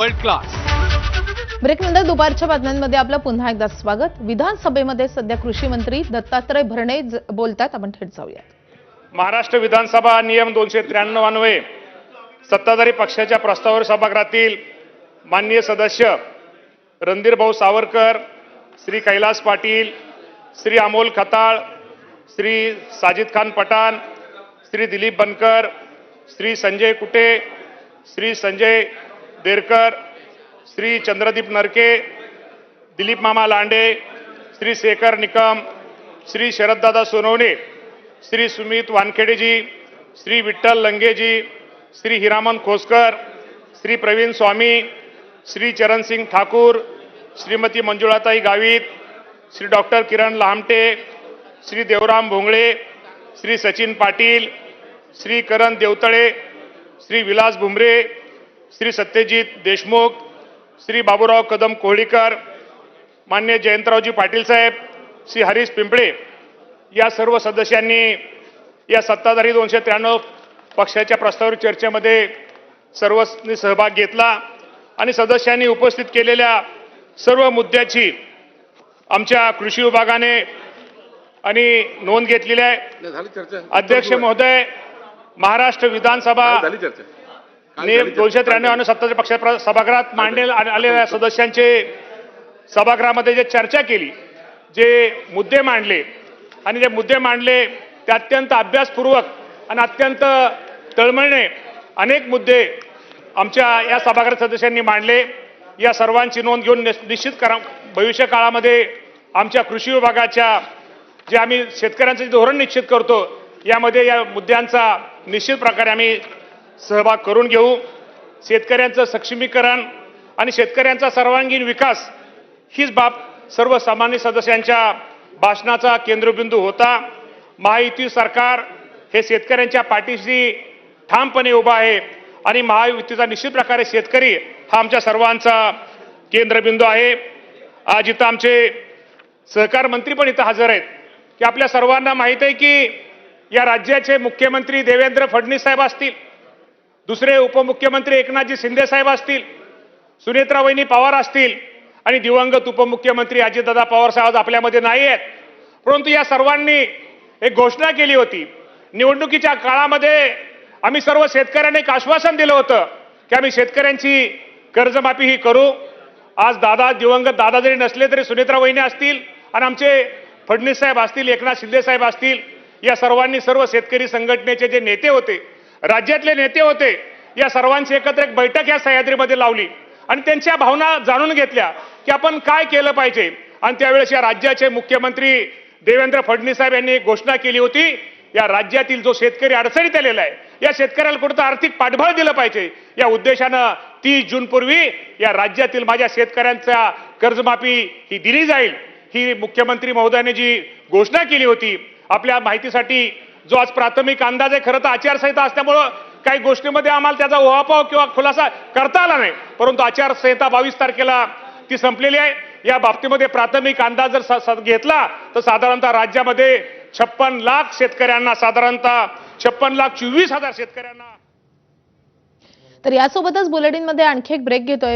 World class. ब्रेकनंतर दुपारच्या बातम्यांमध्ये आपलं पुन्हा एकदा स्वागत। विधानसभेमध्ये सध्या कृषी मंत्री दत्तात्रय भरणे बोलतात, आपण थेट जाऊया। महाराष्ट्र विधानसभा नियम 293 अन्वये सत्ताधारी पक्षाच्या प्रस्तावावर सभागृहातील माननीय सदस्य रणधीर भाऊ सावरकर, श्री कैलास पाटील, श्री अमोल खताळ, श्री साजिद खान पठाण, श्री दिलीप बनकर, श्री संजय कुटे, श्री संजय देरकर, श्री चंद्रदीप नरके, दिलीप मामा लांडे, श्री शेखर निकम, श्री शरददादा सोनवणे, श्री सुमित वानखेडेजी, श्री विठ्ठल लंगेजी, श्री हिरामन खोसकर, श्री प्रवीण स्वामी, श्री चरण सिंग ठाकूर, श्रीमती मंजुळाताई गावित, श्री डॉक्टर किरण लामटे, श्री देवराम भोंगळे, श्री सचिन पाटील, श्री करण देवतळे, श्री विलास भुमरे, श्री सत्यजित देशमुख, श्री बाबूराव कदम कोहळीकर, मान्य जयंतरावजी पाटील साहेब, श्री हरीश पिंपळे या सर्व सदस्यांनी या सत्ताधारी 293 पक्षाच्या प्रस्तावावर चर्चेमध्ये सर्वांनी सहभाग घेतला आणि सदस्यांनी उपस्थित केलेल्या सर्व मुद्द्याची आमच्या कृषी विभागाने आणि नोंद घेतलेली आहे। अध्यक्ष महोदय, महाराष्ट्र विधानसभा नियम 293 आणि सत्ताधारी पक्षाच्या सभागृहात मांडण्यात आलेल्या सदस्यांचे सभागृहामध्ये जे चर्चा केली, जे मुद्दे मांडले आणि जे मुद्दे मांडले ते अत्यंत अभ्यासपूर्वक आणि अत्यंत तळमळीने अनेक मुद्दे आमच्या या सभागृह सदस्यांनी मांडले। या सर्वांची नोंद घेऊन निश्चित भविष्य काळामध्ये आमच्या कृषी विभागाच्या जे आम्ही शेतकऱ्यांचं धोरण निश्चित करतो यामध्ये या मुद्द्यांचा निश्चित प्रकारे आम्ही सहभाग करून घेऊ। शेतकऱ्यांचं सक्षमीकरण आणि शेतकऱ्यांचा सर्वांगीण विकास हीच बाब सर्व सामान्य सदस्यांच्या भाषणाचा केंद्रबिंदू होता। महायुती सरकार हे शेतकऱ्यांच्या पाठीशी ठामपणे उभा आहे आणि महायुतीचा निश्चित प्रकारे शेतकरी हा आमच्या सर्वांचा केंद्रबिंदू आहे। आज इथं आमचे सहकार मंत्री पण इथं हजर आहेत की आपल्या सर्वांना माहित आहे की या राज्याचे मुख्यमंत्री देवेंद्र फडणवीस साहेब असतील, दुसरे उपमुख्यमंत्री एकनाथजी शिंदे साहेब असतील, सुनेत्रा वहिनी पवार असतील आणि दिवंगत उपमुख्यमंत्री अजितदादा पवार साहेब आपल्यामध्ये नाही आहेत, परंतु या सर्वांनी एक घोषणा केली होती। निवडणुकीच्या काळामध्ये आम्ही सर्व शेतकऱ्यांना एक आश्वासन दिलं होतं की आम्ही शेतकऱ्यांची कर्जमाफी ही करू। आज दिवंगत दादा जरी नसले तरी सुनेत्रा वहिनी असतील आणि आमचे फडणवीस साहेब असतील, एकनाथ शिंदे साहेब असतील, या सर्वांनी सर्व शेतकरी संघटनेचे जे नेते होते, राज्यातले नेते होते, या सर्वांची एकत्र एक बैठक या सह्याद्रीमध्ये लावली आणि त्यांच्या भावना जाणून घेतल्या की आपण काय केलं पाहिजे। आणि त्यावेळेस या राज्याचे मुख्यमंत्री देवेंद्र फडणवीस साहेब यांनी एक घोषणा केली होती, या राज्यातील जो शेतकरी अडचणीत आलेला आहे या शेतकऱ्याला कुठं आर्थिक पाठबळ दिलं पाहिजे, या उद्देशानं 30 जून पूर्वी या राज्यातील माझ्या शेतकऱ्यांचा कर्जमाफी ही दिली जाईल, ही मुख्यमंत्री महोदयाने जी घोषणा केली होती। आपल्या माहितीसाठी जो आज प्राथमिक अंदाज आहे, खरं तर आचारसंहिता असल्यामुळं काही गोष्टीमध्ये आम्हाला त्याचा उहापोह किंवा खुलासा करता आला नाही, परंतु आचारसंहिता 22 तारखेला ती संपलेली आहे। या बाबतीमध्ये प्राथमिक अंदाज जर घेतला तर साधारणतः राज्यामध्ये 56 लाख शेतकऱ्यांना, साधारणतः 56,24,000 शेतकऱ्यांना। तर यासोबतच बुलेटिनमध्ये आणखी एक ब्रेक घेतोय।